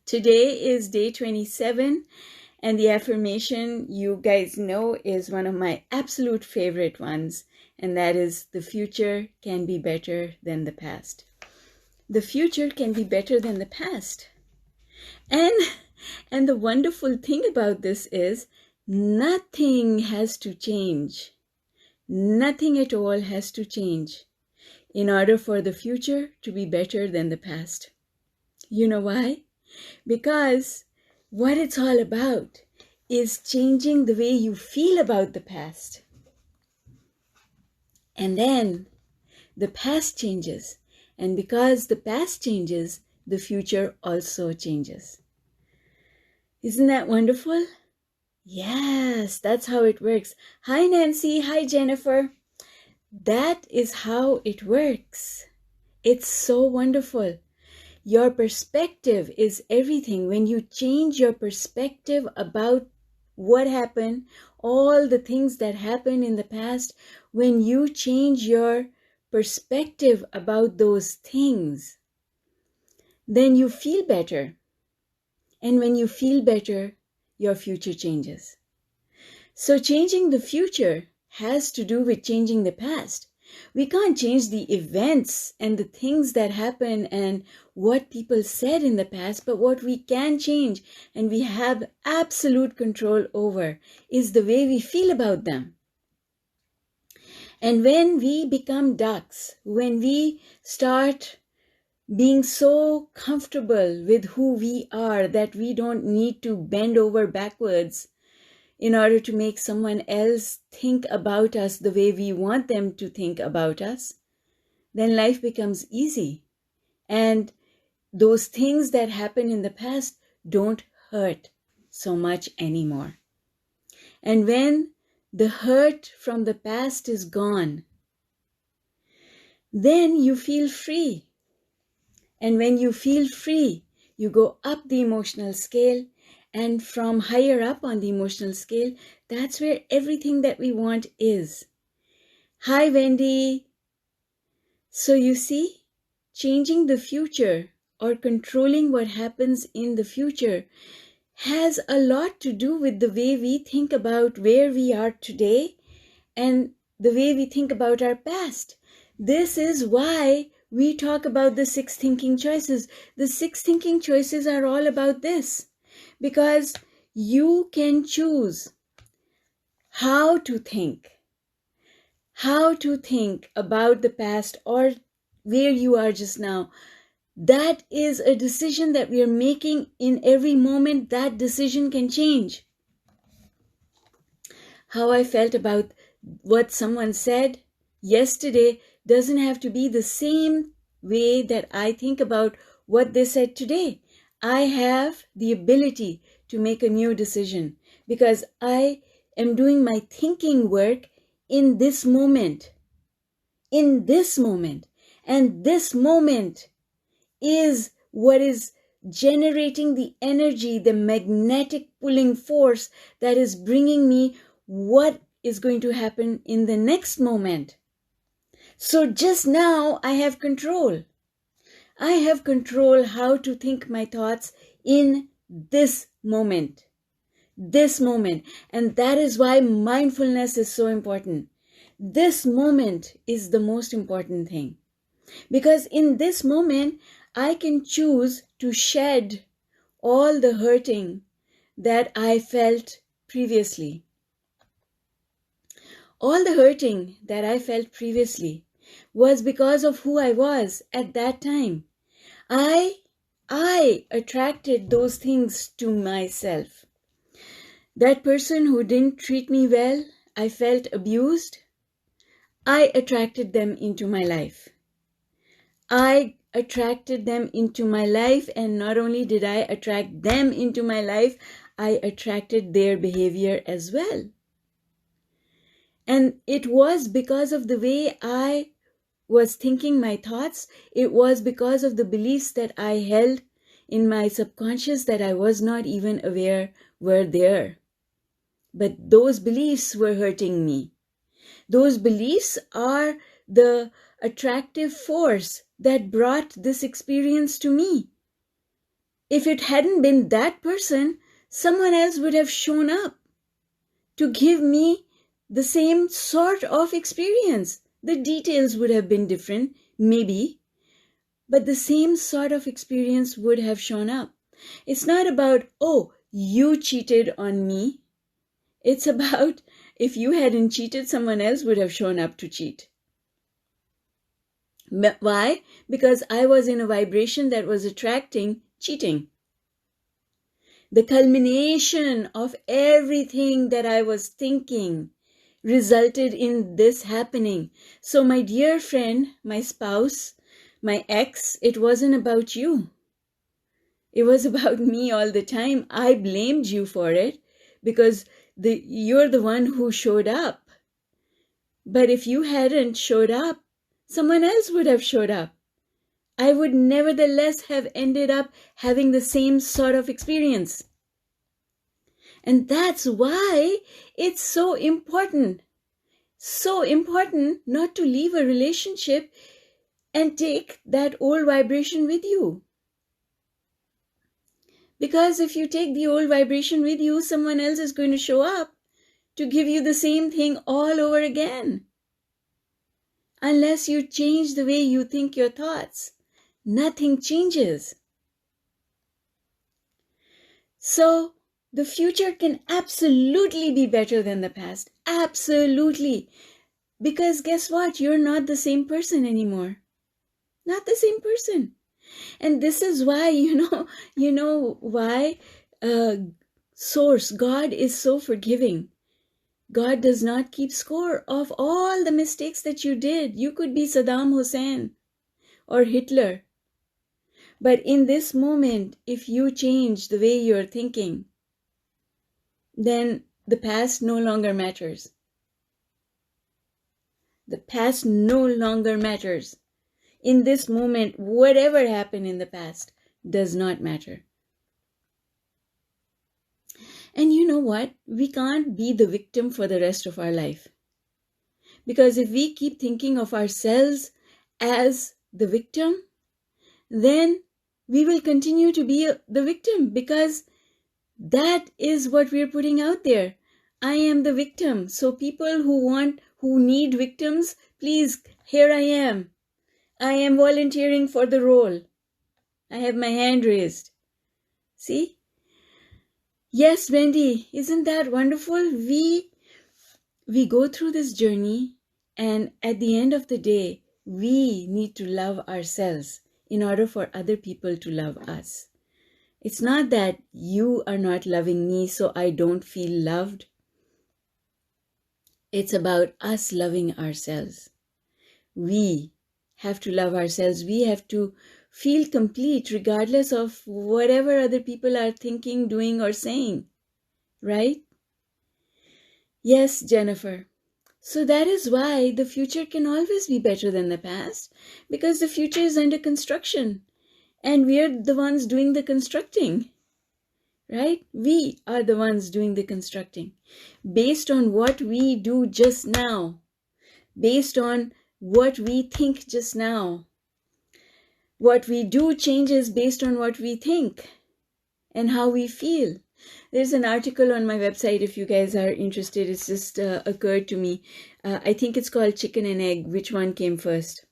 Today is day 27, and the affirmation you guys know is one of my absolute favorite ones, and that is the future can be better than the past. The future can be better than the past. And the wonderful thing about this is nothing has to change. Nothing at all has to change in order for the future to be better than the past. You know why? Because what it's all about is changing the way you feel about the past. And then the past changes. And because the past changes, the future also changes. Isn't that wonderful? Yes, that's how it works. Hi, Nancy. Hi, Jennifer. That is how it works. It's so wonderful. Your perspective is everything. When you change your perspective about what happened, all the things that happened in the past, when you change your perspective about those things, then you feel better. And when you feel better, your future changes. So changing the future has to do with changing the past. We can't change the events and the things that happen and what people said in the past, but what we can change and we have absolute control over is the way we feel about them. And when we become ducks, when we start being so comfortable with who we are that we don't need to bend over backwards in order to make someone else think about us the way we want them to think about us, then life becomes easy. And those things that happened in the past don't hurt so much anymore. And when the hurt from the past is gone, then you feel free. And when you feel free, you go up the emotional scale. And from higher up on the emotional scale, that's where everything that we want is. Hi, Wendy. So you see, changing the future or controlling what happens in the future has a lot to do with the way we think about where we are today and the way we think about our past. This is why we talk about the 6 thinking choices. The 6 thinking choices are all about this. Because you can choose how to think about the past or where you are just now. That is a decision that we are making in every moment. That decision can change. How I felt about what someone said yesterday doesn't have to be the same way that I think about what they said today. I have the ability to make a new decision because I am doing my thinking work in this moment. In this moment. And this moment is what is generating the energy, the magnetic pulling force that is bringing me what is going to happen in the next moment. So just now I have control. I have control how to think my thoughts in this moment. This moment. And that is why mindfulness is so important. This moment is the most important thing. Because in this moment, I can choose to shed all the hurting that I felt previously. All the hurting that I felt previously was because of who I was at that time. I attracted those things to myself. That person who didn't treat me well, I felt abused. I attracted them into my life. I attracted them into my life, and not only did I attract them into my life, I attracted their behavior as well. And it was because of the way I was thinking my thoughts. It was because of the beliefs that I held in my subconscious that I was not even aware were there. But those beliefs were hurting me. Those beliefs are the attractive force that brought this experience to me. If it hadn't been that person, someone else would have shown up to give me the same sort of experience. The details would have been different, maybe, but the same sort of experience would have shown up. It's not about, oh, you cheated on me. It's about, if you hadn't cheated, someone else would have shown up to cheat. Why? Because I was in a vibration that was attracting cheating. The culmination of everything that I was thinking resulted in this happening. So my dear friend, my spouse, my ex, it wasn't about you. It was about me all the time. I blamed you for it because you're the one who showed up. But if you hadn't showed up, someone else would have showed up. I would nevertheless have ended up having the same sort of experience. And that's why it's so important not to leave a relationship and take that old vibration with you. Because if you take the old vibration with you, someone else is going to show up to give you the same thing all over again. Unless you change the way you think your thoughts, nothing changes. So the future can absolutely be better than the past. Absolutely. Because guess what? You're not the same person anymore. Not the same person. And this is why, you know why Source, God is so forgiving. God does not keep score of all the mistakes that you did. You could be Saddam Hussein or Hitler. But in this moment, if you change the way you're thinking, then the past no longer matters. The past no longer matters. In this moment, whatever happened in the past does not matter. And you know what? We can't be the victim for the rest of our life. Because if we keep thinking of ourselves as the victim, then we will continue to be the victim, because that is what we're putting out there. I am the victim. So people who need victims, please, here I am. I am volunteering for the role. I have my hand raised. See? Yes, Wendy, isn't that wonderful? We go through this journey, and at the end of the day, we need to love ourselves in order for other people to love us. It's not that you are not loving me, so I don't feel loved. It's about us loving ourselves. We have to love ourselves. We have to feel complete regardless of whatever other people are thinking, doing, or saying. Right? Yes, Jennifer. So that is why the future can always be better than the past, because the future is under construction and we are the ones doing the constructing. Right? We are the ones doing the constructing based on what we do just now, based on what we think just now. What we do changes based on what we think and how we feel. There's an article on my website if you guys are interested. It's just occurred to me. I think it's called Chicken and Egg. Which one came first?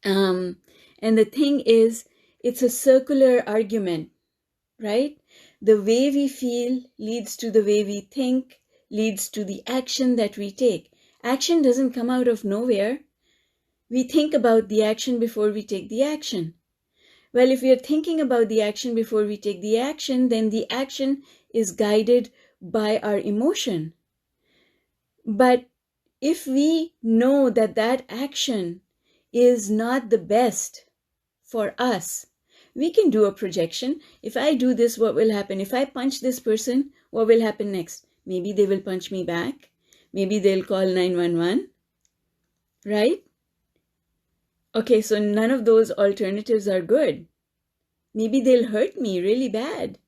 And the thing is, it's a circular argument, right? The way we feel leads to the way we think, leads to the action that we take. Action doesn't come out of nowhere. We think about the action before we take the action. Well, if we are thinking about the action before we take the action, then the action is guided by our emotion. But if we know that that action is not the best for us, we can do a projection. If I do this, what will happen? If I punch this person, what will happen next? Maybe they will punch me back. Maybe they'll call 911. Right? Okay, so none of those alternatives are good. Maybe they'll hurt me really bad.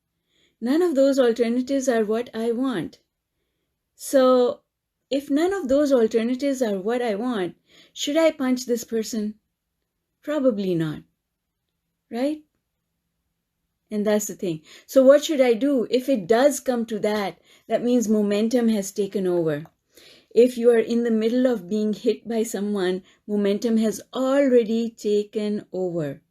None of those alternatives are what I want. So if none of those alternatives are what I want, should I punch this person? Probably not. Right? And that's the thing. So what should I do? If it does come to that, that means momentum has taken over. If you are in the middle of being hit by someone, momentum has already taken over.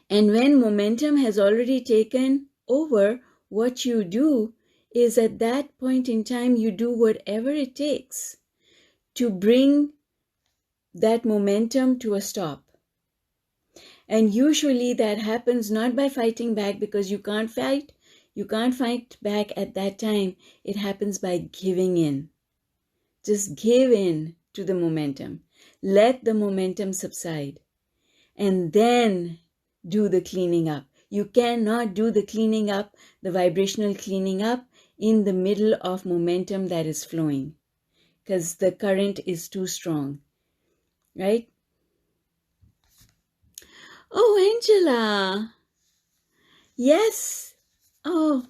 And when momentum has already taken over, what you do is at that point in time, you do whatever it takes to bring that momentum to a stop. And usually that happens not by fighting back, because you can't fight back at that time. It happens by giving in. Just give in to the momentum. Let the momentum subside. And then do the cleaning up. You cannot do the cleaning up, the vibrational cleaning up, in the middle of momentum that is flowing, because the current is too strong, right? Oh, Angela. Yes. Oh,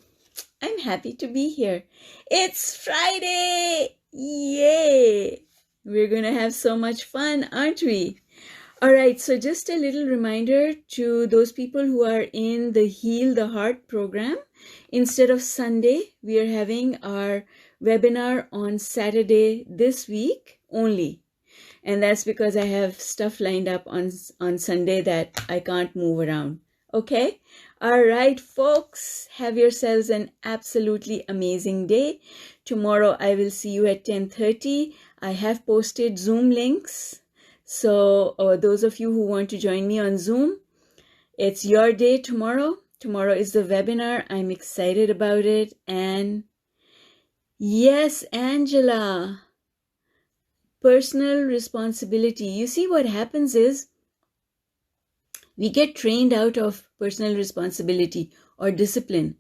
I'm happy to be here. It's Friday. Yay. We're going to have so much fun, aren't we? All right, so just a little reminder to those people who are in the Heal the Heart program. Instead of Sunday, we are having our webinar on Saturday this week only. And that's because I have stuff lined up on Sunday that I can't move around. Okay? All right, folks, have yourselves an absolutely amazing day. Tomorrow I will see you at 10:30. I have posted Zoom links. So those of you who want to join me on Zoom, it's your day tomorrow. Tomorrow is the webinar. I'm excited about it. And yes, Angela, personal responsibility. You see, what happens is we get trained out of personal responsibility or discipline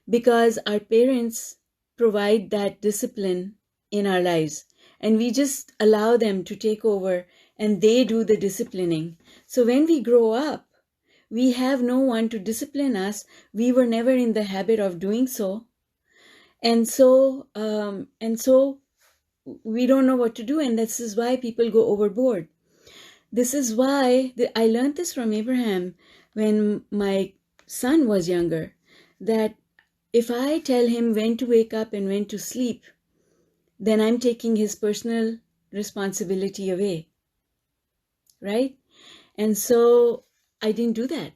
because our parents provide that discipline in our lives. And we just allow them to take over and they do the disciplining. So when we grow up, we have no one to discipline us. We were never in the habit of doing so. And so we don't know what to do. And this is why people go overboard. This is why I learned this from Abraham when my son was younger, that if I tell him when to wake up and when to sleep, then I'm taking his personal responsibility away. Right? And so I didn't do that.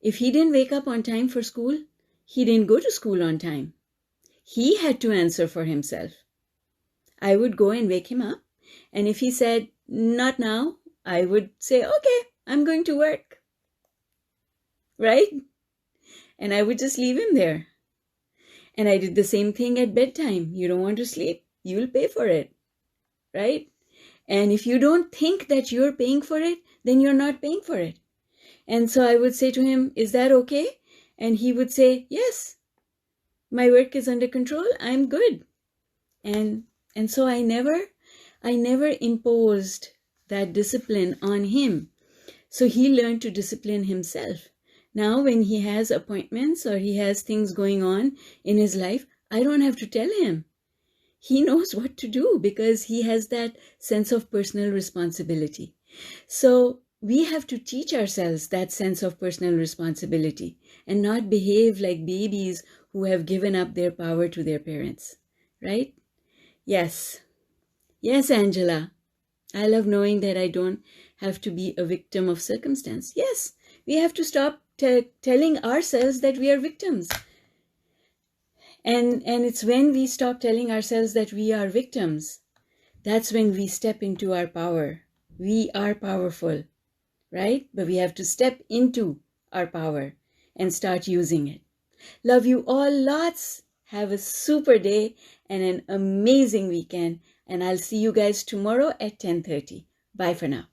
If he didn't wake up on time for school, he didn't go to school on time. He had to answer for himself. I would go and wake him up. And if he said, not now, I would say, okay, I'm going to work. Right? And I would just leave him there. And I did the same thing at bedtime. You don't want to sleep, you'll pay for it. Right? And if you don't think that you're paying for it, then you're not paying for it. And so I would say to him, is that okay? And he would say, yes, my work is under control. I'm good. And so I never imposed that discipline on him. So he learned to discipline himself. Now, when he has appointments or he has things going on in his life, I don't have to tell him. He knows what to do because he has that sense of personal responsibility. So we have to teach ourselves that sense of personal responsibility and not behave like babies who have given up their power to their parents, right? Yes. Yes, Angela. I love knowing that I don't have to be a victim of circumstance. Yes, we have to stop telling ourselves that we are victims. And it's when we stop telling ourselves that we are victims, that's when we step into our power. We are powerful, right? But we have to step into our power and start using it. Love you all lots. Have a super day and an amazing weekend. And I'll see you guys tomorrow at 10:30. Bye for now.